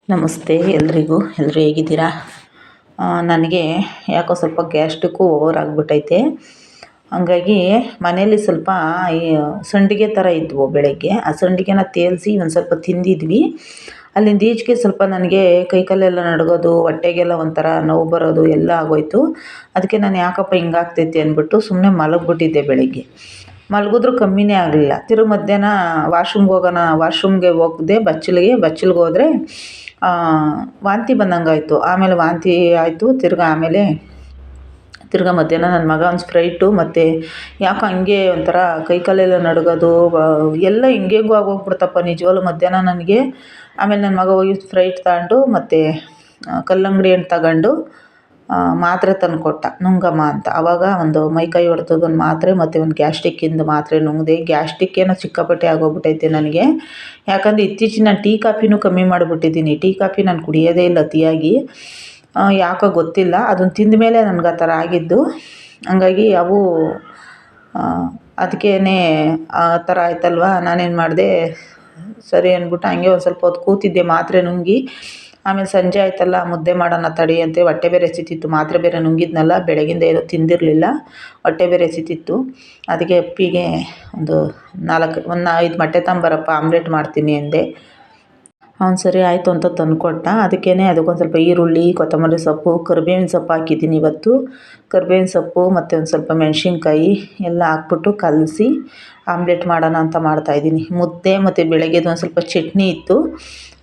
ನಮಸ್ತೆ ಎಲ್ರಿಗೂ. ಎಲ್ಲರೂ ಹೇಗಿದ್ದೀರಾ? ನನಗೆ ಯಾಕೋ ಸ್ವಲ್ಪ ಗ್ಯಾಸ್ಟ್ರಿಕ್ಕು ಓವರ್ ಆಗಿಬಿಟ್ಟೈತೆ. ಹಂಗಾಗಿ ಮನೇಲಿ ಸ್ವಲ್ಪ ಈ ಸಂಡಿಗೆ ಥರ ಇದ್ವು ಬೆಳಗ್ಗೆ. ಆ ಸಂಡಿಗೆನ ತೇಲಿಸಿ ಒಂದು ಸ್ವಲ್ಪ ತಿಂದಿದ್ವಿ. ಅಲ್ಲಿಂದ ಈಚೆಗೆ ಸ್ವಲ್ಪ ನನಗೆ ಕೈಕಾಲೆಲ್ಲ ನಡುಗೋದು, ಹೊಟ್ಟೆಗೆಲ್ಲ ಒಂಥರ ನೋವು ಬರೋದು ಎಲ್ಲ ಆಗೋಯಿತು. ಅದಕ್ಕೆ ನಾನು ಯಾಕಪ್ಪ ಹಿಂಗಾಗ್ತೈತೆ ಅಂದ್ಬಿಟ್ಟು ಸುಮ್ಮನೆ ಮಲಗಿಬಿಟ್ಟಿದ್ದೆ ಬೆಳಗ್ಗೆ. ಮಲಗಿದ್ರೂ ಕಮ್ಮಿನೇ ಆಗಲಿಲ್ಲ. ತಿರುಗಿ ಮಧ್ಯಾಹ್ನ ವಾಶ್ರೂಮ್ಗೆ ಹೋಗ್ದೆ, ಬಚ್ಚಲಿಗೆ ಹೋದರೆ ವಾಂತಿ ಬಂದಂಗಾಯಿತು. ಆಮೇಲೆ ವಾಂತಿ ಆಯಿತು. ತಿರ್ಗಾ ಮಧ್ಯಾಹ್ನ ನನ್ನ ಮಗ ಒಂದು ಸ್ಪ್ರೈಟು ಮತ್ತು ಯಾಕೋ ಹಂಗೆ ಒಂಥರ ಕೈಕಾಲೆಲ್ಲ ನಡುಗೋದು ಎಲ್ಲ ಹಿಂಗೆಂಗೋ ಆಗೋಗ್ಬಿಡ್ತಪ್ಪ ನಿಜವಾಗ್ಲೂ ಮಧ್ಯಾಹ್ನ ನನಗೆ. ಆಮೇಲೆ ನನ್ನ ಮಗ ಹೋಗಿ ಸ್ಪ್ರೈಟ್ ತಗೊಂಡು ಮತ್ತು ಕಲ್ಲಂಗಡಿ ಹಣ್ಣು ತಗೊಂಡು ಮಾತ್ರೆ ತಂದುಕೊಟ್ಟ, ನುಂಗಮ್ಮ ಅಂತ. ಆವಾಗ ಒಂದು ಮೈಕೈ ಹೊಡೆತದ ಒಂದು ಮಾತ್ರೆ ಮತ್ತು ಒಂದು ಗ್ಯಾಸ್ಟ್ರಿಕ್ಕಿಂದು ಮಾತ್ರೆ ನುಂಗಿದೆ. ಗ್ಯಾಸ್ಟ್ರಿಕ್ ಏನೋ ಸಿಕ್ಕಾಪಟ್ಟೆ ಆಗೋಗ್ಬಿಟ್ಟೈತೆ ನನಗೆ. ಯಾಕಂದರೆ ಇತ್ತೀಚಿಗೆ ನಾನು ಟೀ ಕಾಫಿನೂ ಕಮ್ಮಿ ಮಾಡಿಬಿಟ್ಟಿದ್ದೀನಿ. ಟೀ ಕಾಫಿ ನಾನು ಕುಡಿಯೋದೇ ಇಲ್ಲ ಅತಿಯಾಗಿ. ಯಾಕೋ ಗೊತ್ತಿಲ್ಲ, ಅದನ್ನು ತಿಂದ ಮೇಲೆ ನನಗೆ ಆ ಥರ ಆಗಿದ್ದು. ಹಂಗಾಗಿ ಅವು ಅದಕ್ಕೇ ಆ ಥರ ಆಯ್ತಲ್ವ. ನಾನೇನು ಮಾಡಿದೆ, ಸರಿ ಅಂದ್ಬಿಟ್ಟು ಹಂಗೆ ಒಂದು ಸ್ವಲ್ಪ ಹೊತ್ತು ಕೂತಿದ್ದೆ ಮಾತ್ರೆ ನುಂಗಿ. ಆಮೇಲೆ ಸಂಜೆ ಆಯ್ತಲ್ಲ, ಮುದ್ದೆ ಮಾಡೋಣ ತಡಿ ಅಂತ. ಹೊಟ್ಟೆ ಬೇರೆ ಹಸಿತಿತ್ತು, ಮಾತ್ರೆ ಬೇರೆ ನುಂಗಿದ್ನಲ್ಲ, ಬೆಳಗಿಂದ ಏನೂ ತಿಂದಿರಲಿಲ್ಲ, ಹೊಟ್ಟೆ ಬೇರೆ ಹಸಿತಿತ್ತು. ಅದಕ್ಕೆ ಅಪ್ಪಿಗೆ ಒಂದು 5 ಮೊಟ್ಟೆ ತಗೊಂಬರಪ್ಪ, ಆಮ್ಲೆಟ್ ಮಾಡ್ತೀನಿ ಅಂದೆ. ಅವ್ನು ಸರಿ ಆಯಿತು ಅಂತ ತಂದುಕೊಟ್ಟ. ಅದಕ್ಕೊಂದು ಸ್ವಲ್ಪ ಈರುಳ್ಳಿ, ಕೊತ್ತಂಬರಿ ಸೊಪ್ಪು, ಕರಿಬೇವಿನ ಸೊಪ್ಪು ಹಾಕಿದ್ದೀನಿ ಇವತ್ತು. ಕರಿಬೇವಿನ ಸೊಪ್ಪು ಮತ್ತು ಒಂದು ಸ್ವಲ್ಪ ಮೆಣಸಿನ್ಕಾಯಿ ಎಲ್ಲ ಹಾಕ್ಬಿಟ್ಟು ಕಲಸಿ ಆಮ್ಲೆಟ್ ಮಾಡೋಣ ಅಂತ ಮಾಡ್ತಾಯಿದ್ದೀನಿ. ಮುದ್ದೆ ಮತ್ತು ಬೆಳಗ್ಗೆದು ಒಂದು ಸ್ವಲ್ಪ ಚಟ್ನಿ ಇತ್ತು,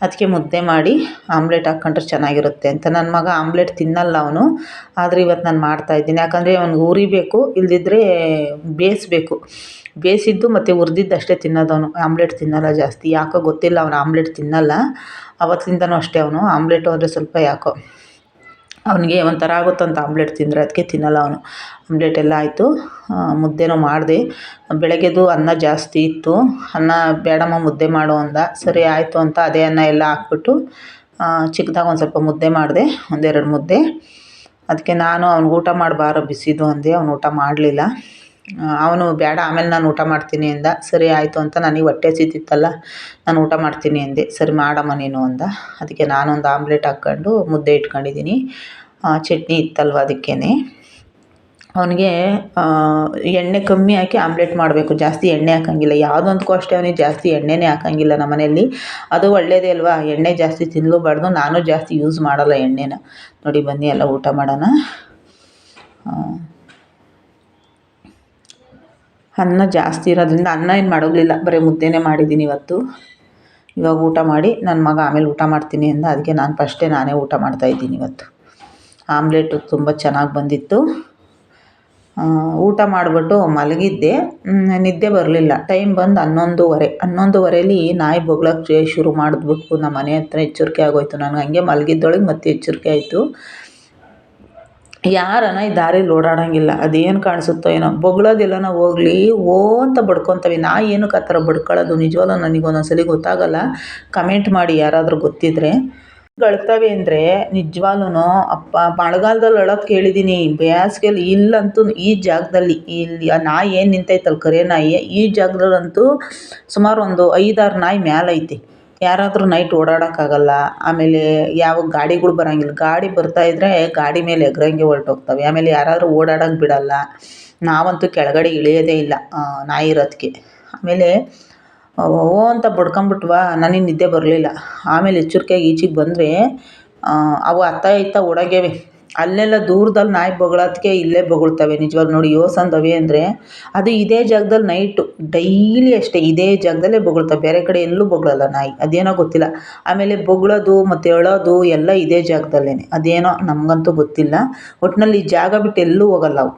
ಅದಕ್ಕೆ ಮುದ್ದೆ ಮಾಡಿ ಆಮ್ಲೆಟ್ ಹಾಕ್ಕೊಂಡ್ರೆ ಚೆನ್ನಾಗಿರುತ್ತೆ ಅಂತ. ನನ್ನ ಮಗ ಆಮ್ಲೆಟ್ ತಿನ್ನಲ್ಲ ಅವನು, ಆದರೆ ಇವತ್ತು ನಾನು ಮಾಡ್ತಾಯಿದ್ದೀನಿ. ಯಾಕಂದರೆ ಅವ್ನಿಗೆ ಉರಿಬೇಕು, ಇಲ್ಲದಿದ್ದರೆ ಬೇಯಿಸ್ಬೇಕು. ಬೇಯಿಸಿದ್ದು ಮತ್ತು ಹುರಿದಿದ್ದು ಅಷ್ಟೇ ತಿನ್ನೋದವನು, ಆಮ್ಲೆಟ್ ತಿನ್ನಲ್ಲ ಜಾಸ್ತಿ. ಯಾಕೋ ಗೊತ್ತಿಲ್ಲ, ಅವನು ಆಮ್ಲೆಟ್ ತಿನ್ನಲ್ಲ. ಅವತ್ತಿಂದನೂ ಅಷ್ಟೇ, ಅವನು ಆಮ್ಲೆಟು ಅಂದರೆ ಸ್ವಲ್ಪ ಯಾಕೋ ಅವನಿಗೆ ಒಂಥರ ಆಗುತ್ತಂತ ಆಮ್ಲೆಟ್ ತಿಂದರೆ, ಅದಕ್ಕೆ ತಿನ್ನಲ್ಲ ಅವನು. ಆಮ್ಲೆಟ್ ಎಲ್ಲ ಆಯಿತು. ಮುದ್ದೆನೂ ಮಾಡಿದೆ. ಬೆಳಗ್ಗೆದು ಅನ್ನ ಜಾಸ್ತಿ ಇತ್ತು. ಅನ್ನ ಬೇಡಮ್ಮ ಮುದ್ದೆ ಮಾಡು ಅಂದ. ಸರಿ ಆಯಿತು ಅಂತ ಅದೇ ಅನ್ನ ಎಲ್ಲ ಹಾಕ್ಬಿಟ್ಟು ಚಿಕ್ಕದಾಗಿ ಒಂದು ಸ್ವಲ್ಪ ಮುದ್ದೆ ಮಾಡಿದೆ, 1-2 ಮುದ್ದೆ. ಅದಕ್ಕೆ ನಾನು ಅವ್ನಿಗೆ ಊಟ ಮಾಡಬಾರೋ ಬಿಸಿದು ಅಂದೆ. ಅವನು ಊಟ ಮಾಡಲಿಲ್ಲ. ಅವನು ಬೇಡ, ಆಮೇಲೆ ನಾನು ಊಟ ಮಾಡ್ತೀನಿ ಅಂದ. ಸರಿ ಆಯಿತು ಅಂತ ನನಗೆ ಹೊಟ್ಟೆ ಹಸಿತಿತ್ತಲ್ಲ, ನಾನು ಊಟ ಮಾಡ್ತೀನಿ ಅಂದೆ. ಸರಿ ಮಾಡಮ್ಮ ನೀನು ಅಂದ. ಅದಕ್ಕೆ ನಾನೊಂದು ಆಮ್ಲೆಟ್ ಹಾಕ್ಕೊಂಡು ಮುದ್ದೆ ಇಟ್ಕೊಂಡಿದ್ದೀನಿ. ಚಟ್ನಿ ಇತ್ತಲ್ವ ಅದಕ್ಕೇ. ಅವನಿಗೆ ಎಣ್ಣೆ ಕಮ್ಮಿ ಹಾಕಿ ಆಮ್ಲೆಟ್ ಮಾಡಬೇಕು, ಜಾಸ್ತಿ ಎಣ್ಣೆ ಹಾಕೋಂಗಿಲ್ಲ. ಯಾವುದೊಂದಕ್ಕೂ ಅಷ್ಟೇ, ಅವನಿಗೆ ಜಾಸ್ತಿ ಎಣ್ಣೆನೇ ಹಾಕೋಂಗಿಲ್ಲ ನಮ್ಮ ಮನೆಯಲ್ಲಿ. ಅದು ಒಳ್ಳೆಯದೇ ಅಲ್ವಾ, ಎಣ್ಣೆ ಜಾಸ್ತಿ ತಿನ್ನಲೂಬಾರ್ದು. ನಾನು ಜಾಸ್ತಿ ಯೂಸ್ ಮಾಡಲ್ಲ ಎಣ್ಣೆನ. ನೋಡಿ ಬನ್ನಿ ಎಲ್ಲ ಊಟ ಮಾಡೋಣ. ಅನ್ನ ಜಾಸ್ತಿ ಇರೋದ್ರಿಂದ ಅನ್ನ ಏನು ಮಾಡೋದಿಲ್ಲ, ಬರೀ ಮುದ್ದೆನೇ ಮಾಡಿದ್ದೀನಿ ಇವತ್ತು. ಇವಾಗ ಊಟ ಮಾಡಿ ನನ್ನ ಮಗ ಆಮೇಲೆ ಊಟ ಮಾಡ್ತೀನಿ ಅಂದ. ಅದಕ್ಕೆ ನಾನೇ ಊಟ ಮಾಡ್ತಾಯಿದ್ದೀನಿ ಇವತ್ತು. ಆಮ್ಲೆಟು ತುಂಬ ಚೆನ್ನಾಗಿ ಬಂದಿತ್ತು. ಊಟ ಮಾಡಿಬಿಟ್ಟು ಮಲಗಿದ್ದೆ, ನಿದ್ದೆ ಬರಲಿಲ್ಲ. ಟೈಮ್ ಬಂದು 11:30 ನಾಯಿ ಬೊಗಳಕ್ಕೆ ಶುರು ಮಾಡಿದ್ಬಿಟ್ಟು ನಮ್ಮ ಮನೆ ಹತ್ರ ಎಚ್ಚರಿಕೆ ಆಗೋಯ್ತು ನನಗೆ. ಹಂಗೆ ಮಲಗಿದ್ದೊಳಗೆ ಮತ್ತೆ ಎಚ್ಚರಿಕೆ ಆಯಿತು. ಯಾರನ ಈ ದಾರಿಲಿ ಓಡಾಡೋಂಗಿಲ್ಲ, ಅದೇನು ಕಾಣಿಸುತ್ತೋ ಏನೋ, ಬೊಗಳೋದೆಲ್ಲನ ಹೋಗಲಿ ಓ ಅಂತ ಬಡ್ಕೊತವೆ. ನಾಯಿ ಏನಕ್ಕೆ ಆ ಥರ ಬಡ್ಕೊಳ್ಳೋದು ನಿಜವಾಗ್ಲೂ ನನಗೆ ಒಂದೊಂದ್ಸಲಿ ಗೊತ್ತಾಗಲ್ಲ. ಕಮೆಂಟ್ ಮಾಡಿ ಯಾರಾದರೂ ಗೊತ್ತಿದ್ದರೆ. ಅಳ್ತವೆ ಅಂದರೆ ನಿಜವಾಗ್ಲೂ ಅಪ್ಪ, ಮಳೆಗಾಲದಲ್ಲಿ ಅಳೋದು ಕೇಳಿದ್ದೀನಿ, ಬೇಸಿಗೆಯಲ್ಲಿ ಇಲ್ಲಂತೂ ಈ ಜಾಗದಲ್ಲಿ ಇಲ್ಲಿ ಆ ನಾಯಿ ಏನು ನಿಂತೈತಲ್ಲ, ಕರೆ ನಾಯಿ, ಈ ಜಾಗದಲ್ಲಂತೂ ಸುಮಾರು ಒಂದು 5-6 ನಾಯಿ ಮೇಲೈತಿ. ಯಾರಾದರೂ ನೈಟ್ ಓಡಾಡೋಕ್ಕಾಗಲ್ಲ. ಆಮೇಲೆ ಯಾವ ಗಾಡಿಗಳು ಬರೋಂಗಿಲ್ಲ. ಗಾಡಿ ಬರ್ತಾಯಿದ್ರೆ ಗಾಡಿ ಮೇಲೆ ಎಗರಂಗೆ ಹೊರಟೋಗ್ತವೆ. ಆಮೇಲೆ ಯಾರಾದರೂ ಓಡಾಡೋಕ್ಕೆ ಬಿಡಲ್ಲ. ನಾವಂತೂ ಕೆಳಗಡೆ ಇಳಿಯೋದೇ ಇಲ್ಲ ನಾಯಿ ಇರೋದಕ್ಕೆ. ಆಮೇಲೆ ಓ ಅಂತ ಬಡ್ಕೊಂಬಿಟ್ವಾ, ನನಗೆ ನಿದ್ದೆ ಬರಲಿಲ್ಲ. ಆಮೇಲೆ ಎಚ್ಚರಿಕೆಯಾಗಿ ಈಚೆಗೆ ಬಂದರೆ ಅವು ಅತ್ತ ಓಡೋಗ್ಯವೆ. ಅಲ್ಲೆಲ್ಲ ದೂರದಲ್ಲಿ ನಾಯಿ ಬೊಗಳೋದಕ್ಕೆ ಇಲ್ಲೇ ಬೊಗಳ್ತವೆ. ನಿಜವಾಗ್ಲೂ ನೋಡಿ ಯೋಸಂದವೆ ಅಂದರೆ ಅದು ಇದೇ ಜಾಗದಲ್ಲಿ ನೈಟು ಡೈಲಿ ಅಷ್ಟೇ ಇದೇ ಜಾಗದಲ್ಲೇ ಬೊಗಳ್ತವೆ, ಬೇರೆ ಕಡೆ ಎಲ್ಲೂ ಬೊಗಳಲ್ಲ ನಾಯಿ. ಅದೇನೋ ಗೊತ್ತಿಲ್ಲ. ಆಮೇಲೆ ಬೊಗಳೋದು ಮತ್ತು ಅಳೋದು ಎಲ್ಲ ಇದೇ ಜಾಗದಲ್ಲೇ. ಅದೇನೋ ನಮಗಂತೂ ಗೊತ್ತಿಲ್ಲ. ಒಟ್ಟಿನಲ್ಲಿ ಜಾಗ ಬಿಟ್ಟು ಎಲ್ಲೂ ಹೋಗಲ್ಲ ಅವು,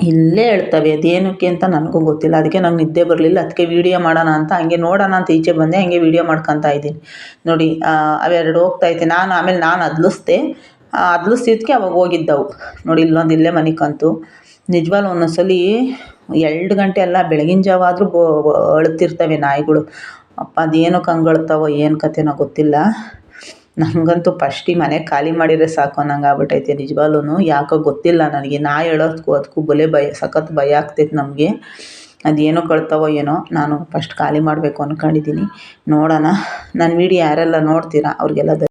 ಇಲ್ಲೇ ಹೇಳ್ತವೆ. ಅದೇನಕ್ಕೆ ಅಂತ ನನಗೂ ಗೊತ್ತಿಲ್ಲ. ಅದಕ್ಕೆ ನಂಗೆ ನಿದ್ದೆ ಬರಲಿಲ್ಲ. ಅದಕ್ಕೆ ವೀಡಿಯೋ ಮಾಡೋಣ ಅಂತ ಹಂಗೆ ನೋಡೋಣ ಅಂತ ಈಚೆ ಬಂದೆ. ಹಂಗೆ ವೀಡಿಯೋ ಮಾಡ್ಕೊತಾ ಇದ್ದೀನಿ ನೋಡಿ. ಅವೆರಡು ಹೋಗ್ತಾಯಿದ್ದೆ ನಾನು. ಆಮೇಲೆ ನಾನು ಅದಲಿಸ್ತಿದ್ದಕ್ಕೆ ಅವಾಗ ಹೋಗಿದ್ದವು ನೋಡಿ. ಇಲ್ಲೇ ಮನಿಕಂತು. ನಿಜವಾಗ್ಲೂ ಒಂದೊಂದ್ಸಲಿ 2 ಗಂಟೆ ಅಲ್ಲ, ಬೆಳಗಿನ ಜಾವ ಆದರೂ ಅಳ್ತಿರ್ತವೆ ನಾಯಿಗಳು. ಅಪ್ಪ ಅದೇನಕ್ಕೆ ಹಂಗೆ ಅಳ್ತಾವೋ ಏನು ಕತೆನೋ ಗೊತ್ತಿಲ್ಲ. ನನಗಂತೂ ಫಸ್ಟ್ ಈ ಮನೆ ಖಾಲಿ ಮಾಡಿದರೆ ಸಾಕು ಅನ್ನಂಗೆ ಆಗ್ಬಿಟ್ಟೈತೆ ನಿಜವಾಗ್ಲೂ. ಯಾಕೋ ಗೊತ್ತಿಲ್ಲ ನನಗೆ, ನಾಯಿ ಅಳೋದಕ್ಕೂ ಅದಕ್ಕೂ ಸಖತ್ ಭಯ ಆಗ್ತೈತೆ ನಮಗೆ. ಅದೇನೋ ಕಳ್ತಾವೋ ಏನೋ. ನಾನು ಫಸ್ಟ್ ಖಾಲಿ ಮಾಡಬೇಕು ಅಂದ್ಕೊಂಡಿದ್ದೀನಿ. ನೋಡೋಣ. ನನ್ನ ವೀಡಿಯೋ ಯಾರೆಲ್ಲ ನೋಡ್ತೀರಾ ಅವ್ರಿಗೆಲ್ಲ